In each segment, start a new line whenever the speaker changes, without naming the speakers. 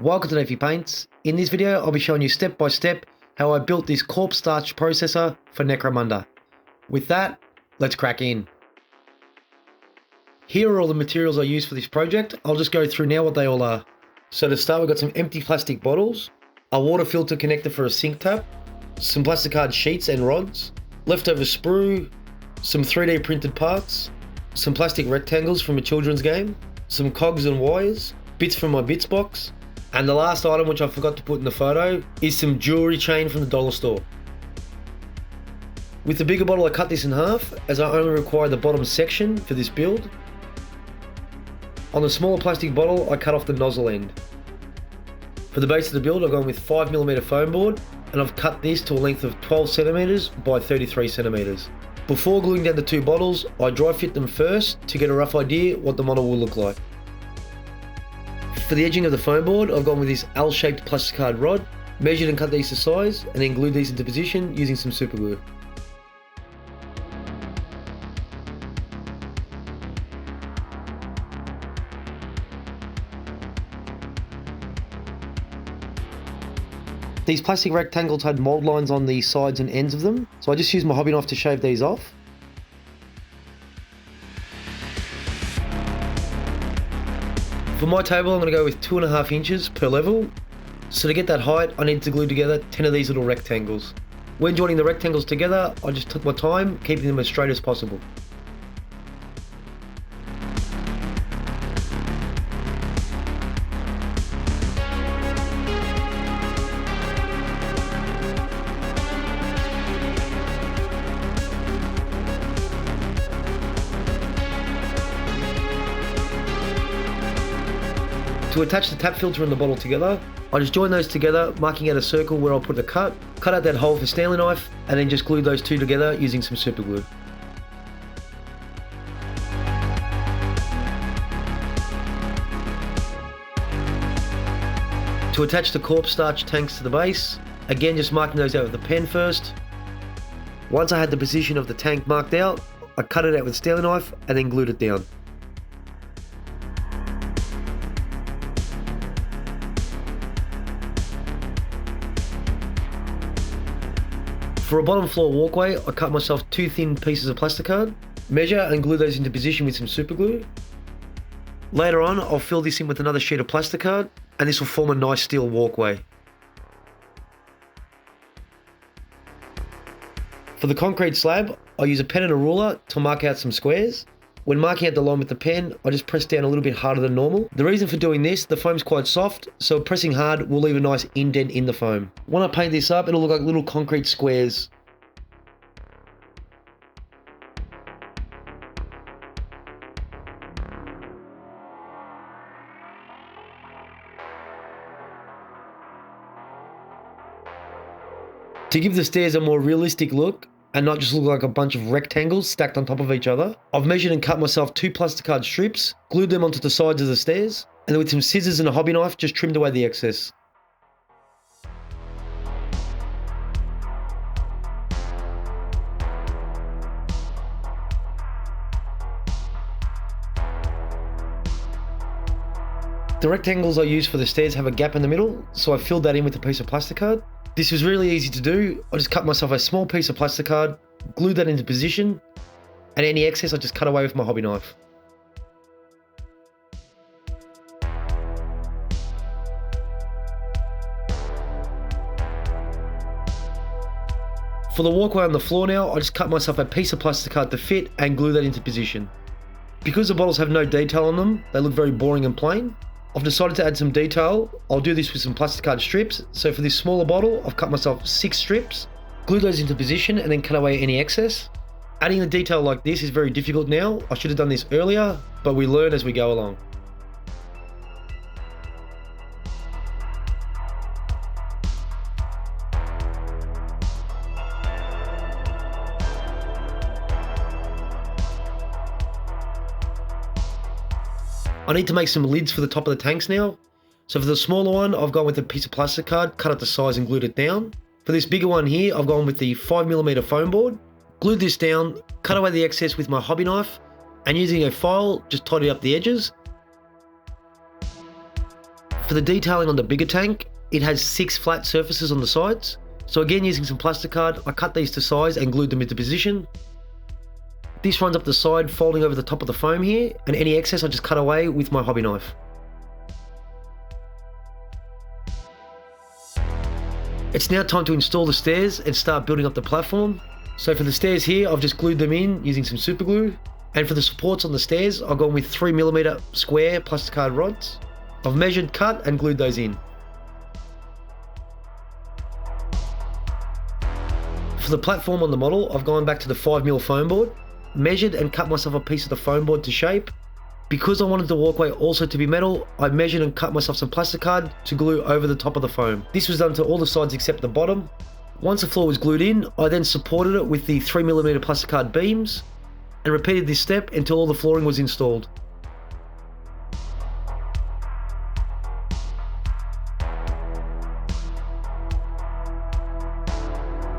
Welcome to Nayfee Paints. In this video, I'll be showing you step by step how I built this corpse starch processor for Necromunda. With that, let's crack in. Here are all the materials I used for this project. I'll just go through now what they all are. So to start, we've got some empty plastic bottles, a water filter connector for a sink tap, some plasticard sheets and rods, leftover sprue, some 3D printed parts, some plastic rectangles from a children's game, some cogs and wires, bits from my bits box, and the last item, which I forgot to put in the photo, is some jewelry chain from the dollar store. With the bigger bottle, I cut this in half as I only require the bottom section for this build. On the smaller plastic bottle, I cut off the nozzle end. For the base of the build, I've gone with 5mm foam board, and I've cut this to a length of 12cm by 33cm. Before gluing down the two bottles, I dry fit them first to get a rough idea what the model will look like. For the edging of the foam board, I've gone with this L-shaped plasticard rod, measured and cut these to size, and then glued these into position using some super glue. These plastic rectangles had mold lines on the sides and ends of them, so I just used my hobby knife to shave these off. For my table, I'm going to go with 2.5 inches per level. So to get that height, I need to glue together 10 of these little rectangles. When joining the rectangles together, I just took my time, keeping them as straight as possible. To attach the tap filter and the bottle together, I just join those together, marking out a circle where I'll put a cut out that hole for Stanley knife, and then just glue those two together using some super glue. To attach the corpse starch tanks to the base, again just marking those out with a pen first. Once I had the position of the tank marked out, I cut it out with a Stanley knife and then glued it down. For a bottom floor walkway, I cut myself 2 thin pieces of plasticard, measure and glue those into position with some super glue. Later on, I'll fill this in with another sheet of plasticard, and this will form a nice steel walkway. For the concrete slab, I use a pen and a ruler to mark out some squares. When marking out the line with the pen, I just press down a little bit harder than normal. The reason for doing this, the foam's quite soft, so pressing hard will leave a nice indent in the foam. When I paint this up, it'll look like little concrete squares. To give the stairs a more realistic look, and not just look like a bunch of rectangles stacked on top of each other, I've measured and cut myself 2 plasticard strips, glued them onto the sides of the stairs, and then with some scissors and a hobby knife, just trimmed away the excess. The rectangles I use for the stairs have a gap in the middle, so I filled that in with a piece of plasticard. This was really easy to do. I just cut myself a small piece of plasticard, glued that into position, and any excess I just cut away with my hobby knife. For the walkway on the floor now, I just cut myself a piece of plasticard to fit and glue that into position. Because the bottles have no detail on them, they look very boring and plain. I've decided to add some detail. I'll do this with some plasticard strips. So for this smaller bottle, I've cut myself 6 strips, glued those into position and then cut away any excess. Adding a detail like this is very difficult now. I should have done this earlier, but we learn as we go along. I need to make some lids for the top of the tanks now. So for the smaller one, I've gone with a piece of plasticard, cut it to size and glued it down. For this bigger one here, I've gone with the 5mm foam board, glued this down, cut away the excess with my hobby knife, and using a file, just tidy up the edges. For the detailing on the bigger tank, it has 6 flat surfaces on the sides. So again, using some plasticard, I cut these to size and glued them into position. This runs up the side, folding over the top of the foam here, and any excess I just cut away with my hobby knife. It's now time to install the stairs and start building up the platform. So for the stairs here, I've just glued them in using some super glue. And for the supports on the stairs, I've gone with 3mm square plasticard rods. I've measured, cut, and glued those in. For the platform on the model, I've gone back to the 5mm foam board, measured and cut myself a piece of the foam board to shape. Because I wanted the walkway also to be metal, I measured and cut myself some plasticard to glue over the top of the foam. This was done to all the sides except the bottom. Once the floor was glued in, I then supported it with the 3mm plasticard beams and repeated this step until all the flooring was installed.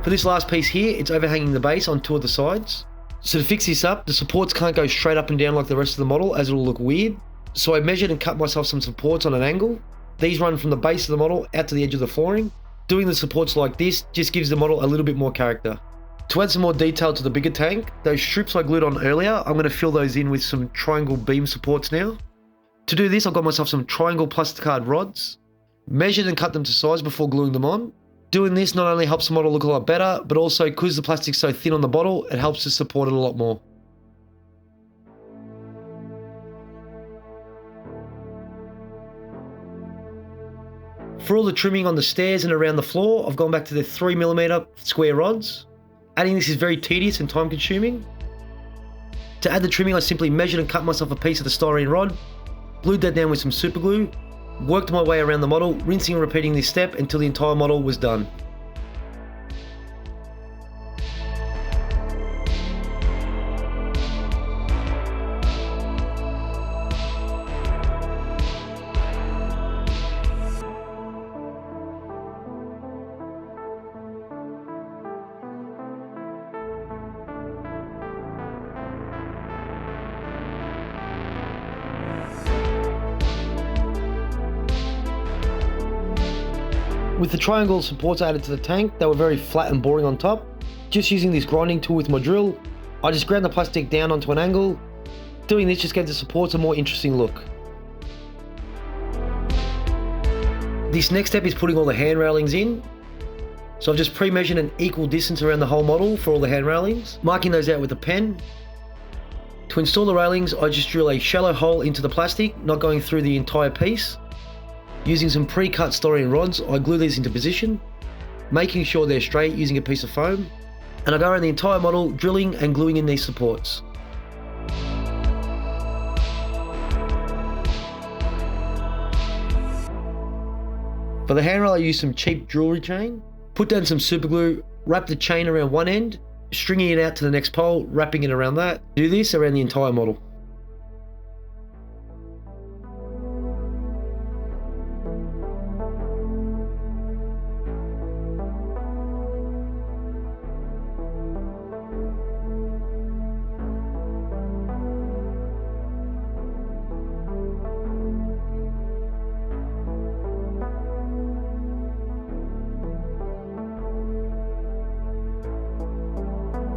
For this last piece here, it's overhanging the base on 2 of the sides. So to fix this up, the supports can't go straight up and down like the rest of the model as it'll look weird. So I measured and cut myself some supports on an angle. These run from the base of the model out to the edge of the flooring. Doing the supports like this just gives the model a little bit more character. To add some more detail to the bigger tank, those strips I glued on earlier, I'm going to fill those in with some triangle beam supports now. To do this, I've got myself some triangle plasticard rods, measured and cut them to size before gluing them on. Doing this not only helps the model look a lot better, but also because the plastic's so thin on the bottle, it helps to support it a lot more. For all the trimming on the stairs and around the floor, I've gone back to the 3mm square rods. Adding this is very tedious and time consuming. To add the trimming, I simply measured and cut myself a piece of the styrene rod, glued that down with some super glue, worked my way around the model, rinsing and repeating this step until the entire model was done. With the triangle supports added to the tank, they were very flat and boring on top. Just using this grinding tool with my drill, I just ground the plastic down onto an angle. Doing this just gave the supports a more interesting look. This next step is putting all the hand railings in. So I've just pre-measured an equal distance around the whole model for all the hand railings, marking those out with a pen. To install the railings, I just drill a shallow hole into the plastic, not going through the entire piece. Using some pre-cut styrene rods, I glue these into position, making sure they're straight using a piece of foam, and I go around the entire model drilling and gluing in these supports. For the handrail, I use some cheap jewellery chain, put down some super glue, wrap the chain around one end, stringing it out to the next pole, wrapping it around that. Do this around the entire model.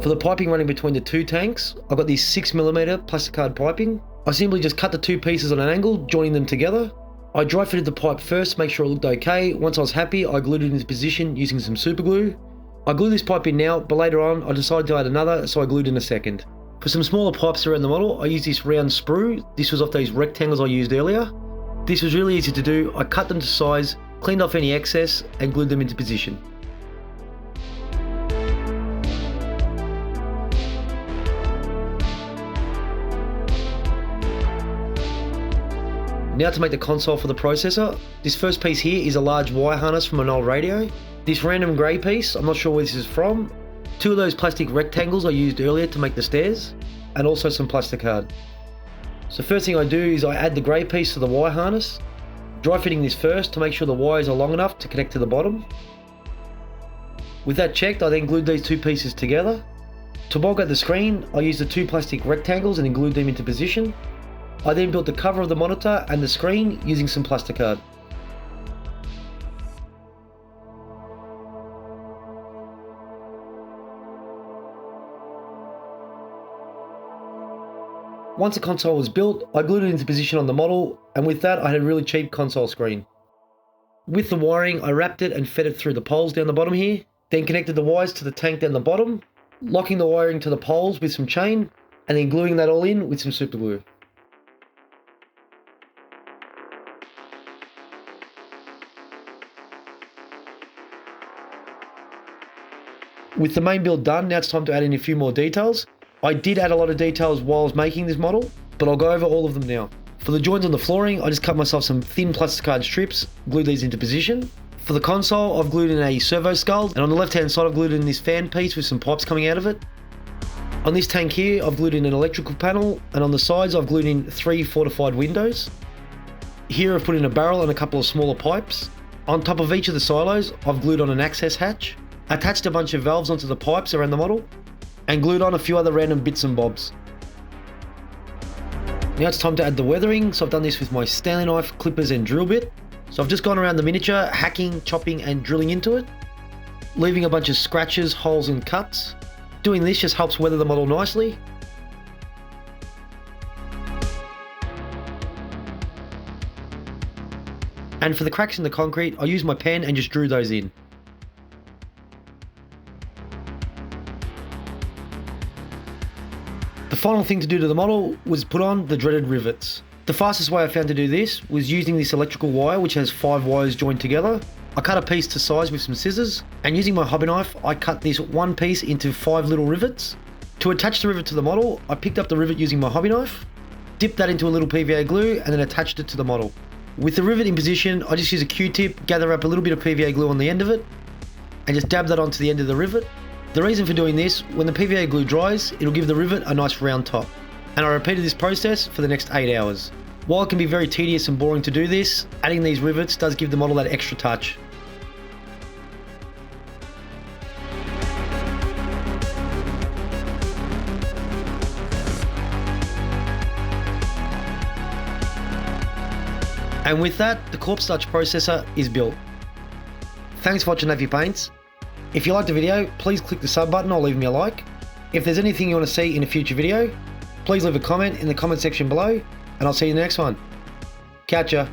For the piping running between the 2 tanks, I've got these 6mm plasticard piping. I simply just cut the 2 pieces on an angle, joining them together. I dry fitted the pipe first to make sure it looked okay. Once I was happy, I glued it into position using some super glue. I glue this pipe in now, but later on I decided to add another, so I glued in a second. For some smaller pipes around the model, I used this round sprue. This was off those rectangles I used earlier. This was really easy to do. I cut them to size, cleaned off any excess, and glued them into position. Now to make the console for the processor. This first piece here is a large wire harness from an old radio. This random grey piece, I'm not sure where this is from. 2 of those plastic rectangles I used earlier to make the stairs, and also some plasticard. So first thing I do is I add the grey piece to the wire harness, dry fitting this first to make sure the wires are long enough to connect to the bottom. With that checked, I then glued these 2 pieces together. To bulk out the screen, I used the 2 plastic rectangles and then glued them into position. I then built the cover of the monitor and the screen using some plasticard. Once the console was built, I glued it into position on the model, and with that I had a really cheap console screen. With the wiring, I wrapped it and fed it through the poles down the bottom here, then connected the wires to the tank down the bottom, locking the wiring to the poles with some chain, and then gluing that all in with some super glue. With the main build done, now it's time to add in a few more details. I did add a lot of details while I was making this model, but I'll go over all of them now. For the joints on the flooring, I just cut myself some thin plasticard strips, glued these into position. For the console, I've glued in a servo skull, and on the left hand side I've glued in this fan piece with some pipes coming out of it. On this tank here, I've glued in an electrical panel, and on the sides I've glued in 3 fortified windows. Here I've put in a barrel and a couple of smaller pipes. On top of each of the silos, I've glued on an access hatch, attached a bunch of valves onto the pipes around the model, and glued on a few other random bits and bobs. Now it's time to add the weathering, so I've done this with my Stanley knife, clippers and drill bit. So I've just gone around the miniature, hacking, chopping and drilling into it, leaving a bunch of scratches, holes and cuts. Doing this just helps weather the model nicely. And for the cracks in the concrete, I used my pen and just drew those in. The final thing to do to the model was put on the dreaded rivets. The fastest way I found to do this was using this electrical wire which has 5 wires joined together. I cut a piece to size with some scissors, and using my hobby knife I cut this one piece into 5 little rivets. To attach the rivet to the model, I picked up the rivet using my hobby knife, dipped that into a little PVA glue and then attached it to the model. With the rivet in position, I just use a Q-tip, gather up a little bit of PVA glue on the end of it, and just dab that onto the end of the rivet. The reason for doing this, when the PVA glue dries, it'll give the rivet a nice round top. And I repeated this process for the next 8 hours. While it can be very tedious and boring to do this, adding these rivets does give the model that extra touch. And with that, the Corpse Starch processor is built. Thanks for watching Nayfee Paints. If you liked the video, please click the sub button or leave me a like. If there's anything you want to see in a future video, please leave a comment in the comment section below, and I'll see you in the next one. Catch ya.